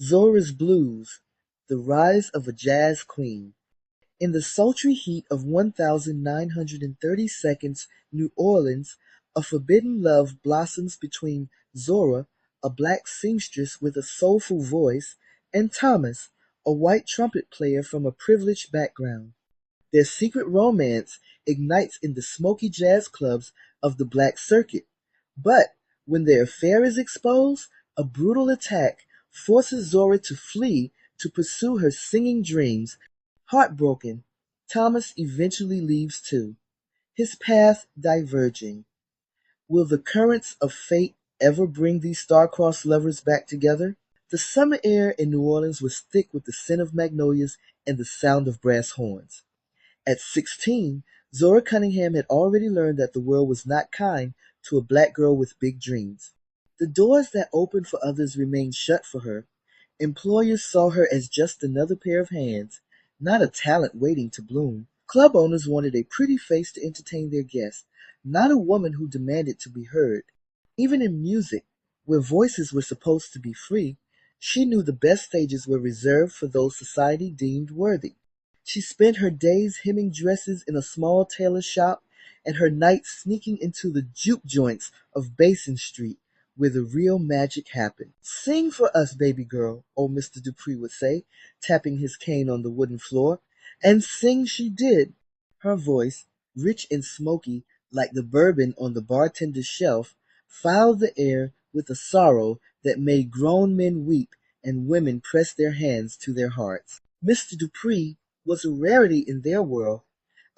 Zora's Blues, The Rise of a Jazz Queen. In the sultry heat of 1932 New Orleans, a forbidden love blossoms between Zora, a black seamstress with a soulful voice, and Thomas, a white trumpet player from a privileged background. Their secret romance ignites in the smoky jazz clubs of the black circuit. But when their affair is exposed, a brutal attack forces Zora to flee to pursue her singing dreams. Heartbroken, Thomas eventually leaves too, his path diverging. Will the currents of fate ever bring these star-crossed lovers back together? The summer air in New Orleans was thick with the scent of magnolias and the sound of brass horns. At 16, Zora Cunningham had already learned that the world was not kind to a black girl with big dreams. The doors that opened for others remained shut for her. Employers saw her as just another pair of hands, not a talent waiting to bloom. Club owners wanted a pretty face to entertain their guests, not a woman who demanded to be heard. Even in music, where voices were supposed to be free, she knew the best stages were reserved for those society deemed worthy. She spent her days hemming dresses in a small tailor shop and her nights sneaking into the juke joints of Basin Street, where the real magic happened. "Sing for us, baby girl," old Mr. Dupree would say, tapping his cane on the wooden floor. And sing she did. Her voice, rich and smoky like the bourbon on the bartender's shelf, filed the air with a sorrow that made grown men weep and women press their hands to their hearts. Mr. Dupree was a rarity in their world,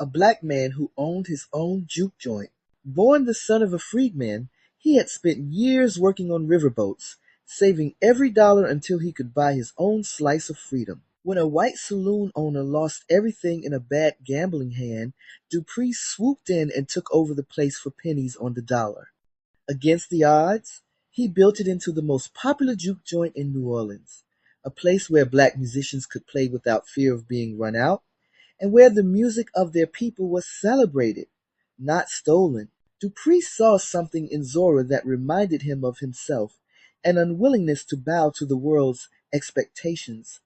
a black man who owned his own juke joint. Born the son of a freedman, he had spent years working on riverboats, saving every dollar until he could buy his own slice of freedom. When a white saloon owner lost everything in a bad gambling hand, Dupree swooped in and took over the place for pennies on the dollar. Against the odds, he built it into the most popular juke joint in New Orleans, a place where black musicians could play without fear of being run out, and where the music of their people was celebrated, not stolen. Dupree saw something in Zora that reminded him of himself, an unwillingness to bow to the world's expectations.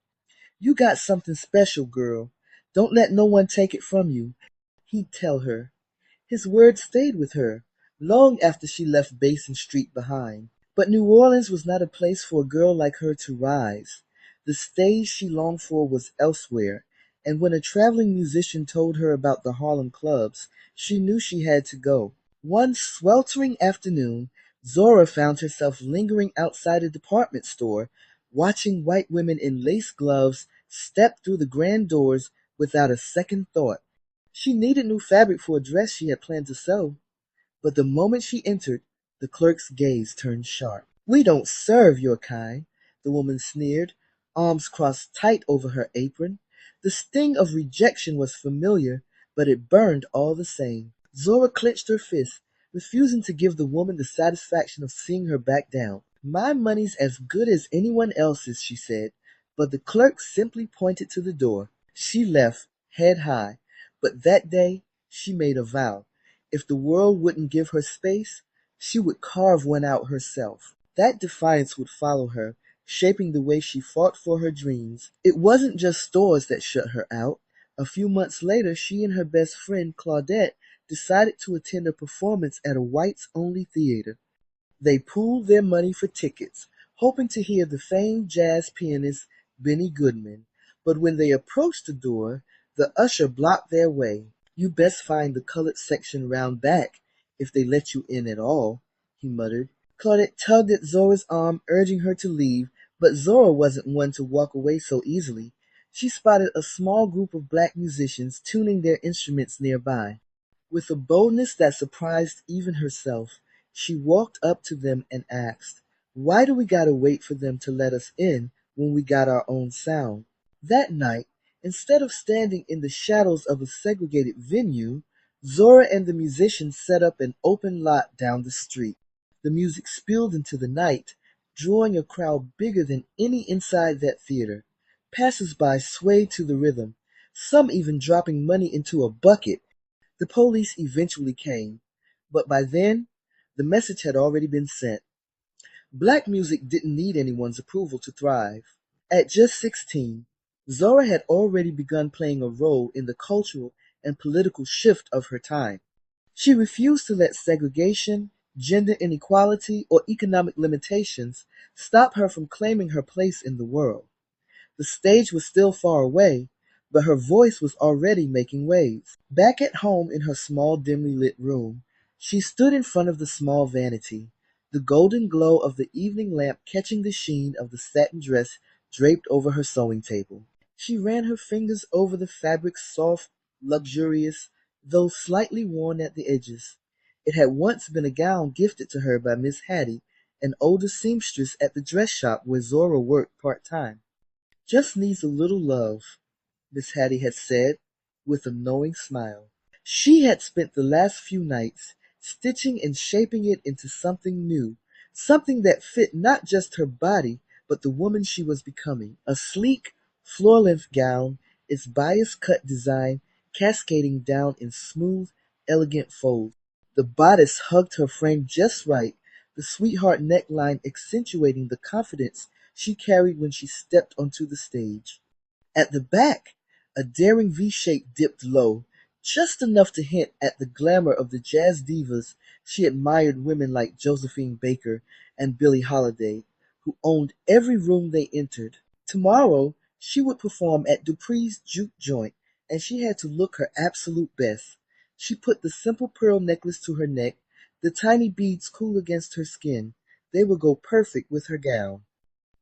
"You got something special, girl. Don't let no one take it from you," he'd tell her. His words stayed with her, long after she left Basin Street behind. But New Orleans was not a place for a girl like her to rise. The stage she longed for was elsewhere, and when a traveling musician told her about the Harlem clubs, she knew she had to go. One sweltering afternoon, Zora found herself lingering outside a department store, watching white women in lace gloves step through the grand doors without a second thought. She needed new fabric for a dress she had planned to sew, but the moment she entered, the clerk's gaze turned sharp. "We don't serve your kind," the woman sneered, arms crossed tight over her apron. The sting of rejection was familiar, but it burned all the same. Zora clenched her fist, refusing to give the woman the satisfaction of seeing her back down. "My money's as good as anyone else's," she said, but the clerk simply pointed to the door. She left, head high, but that day she made a vow. If the world wouldn't give her space, she would carve one out herself. That defiance would follow her, shaping the way she fought for her dreams. It wasn't just stores that shut her out. A few months later, she and her best friend, Claudette, decided to attend a performance at a whites-only theater. They pooled their money for tickets, hoping to hear the famed jazz pianist Benny Goodman. But when they approached the door, the usher blocked their way. "You best find the colored section round back, if they let you in at all," he muttered. Claudette tugged at Zora's arm, urging her to leave, but Zora wasn't one to walk away so easily. She spotted a small group of black musicians tuning their instruments nearby. With a boldness that surprised even herself, she walked up to them and asked, "Why do we gotta wait for them to let us in when we got our own sound?" That night, instead of standing in the shadows of a segregated venue, Zora and the musicians set up an open lot down the street. The music spilled into the night, drawing a crowd bigger than any inside that theater. Passers-by swayed to the rhythm, some even dropping money into a bucket. The police eventually came, but by then, the message had already been sent. Black music didn't need anyone's approval to thrive. At just 16, Zora had already begun playing a role in the cultural and political shift of her time. She refused to let segregation, gender inequality, or economic limitations stop her from claiming her place in the world. The stage was still far away, but her voice was already making waves. Back at home in her small, dimly lit room, she stood in front of the small vanity, the golden glow of the evening lamp catching the sheen of the satin dress draped over her sewing table. She ran her fingers over the fabric's soft, luxurious, though slightly worn at the edges. It had once been a gown gifted to her by Miss Hattie, an older seamstress at the dress shop where Zora worked part-time. "Just needs a little love," Miss Hattie had said, with a knowing smile. She had spent the last few nights stitching and shaping it into something new, something that fit not just her body, but the woman she was becoming. A sleek, floor-length gown, its bias-cut design cascading down in smooth, elegant folds. The bodice hugged her frame just right, the sweetheart neckline accentuating the confidence she carried when she stepped onto the stage. At the back, a daring V-shape dipped low, just enough to hint at the glamour of the jazz divas she admired, women like Josephine Baker and Billie Holiday, who owned every room they entered. Tomorrow, she would perform at Dupree's Juke Joint, and she had to look her absolute best. She put the simple pearl necklace to her neck, the tiny beads cool against her skin. They would go perfect with her gown.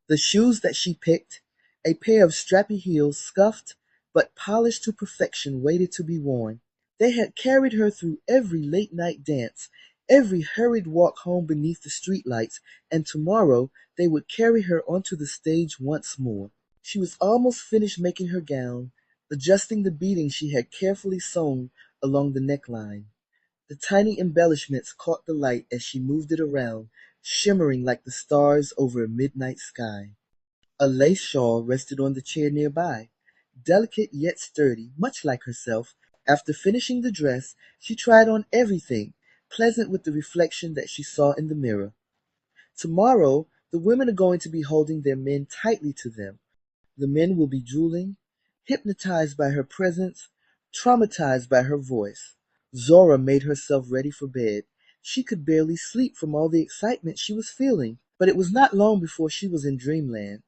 The shoes that she picked, a pair of strappy heels, scuffed but polished to perfection, waited to be worn. They had carried her through every late-night dance, every hurried walk home beneath the streetlights, and tomorrow they would carry her onto the stage once more. She was almost finished making her gown, adjusting the beading she had carefully sewn along the neckline. The tiny embellishments caught the light as she moved it around, shimmering like the stars over a midnight sky. A lace shawl rested on the chair nearby, delicate yet sturdy, much like herself. After finishing the dress, she tried on everything, pleasant with the reflection that she saw in the mirror. Tomorrow, the women are going to be holding their men tightly to them. The men will be drooling, hypnotized by her presence, traumatized by her voice. Zora made herself ready for bed. She could barely sleep from all the excitement she was feeling, but it was not long before she was in dreamland.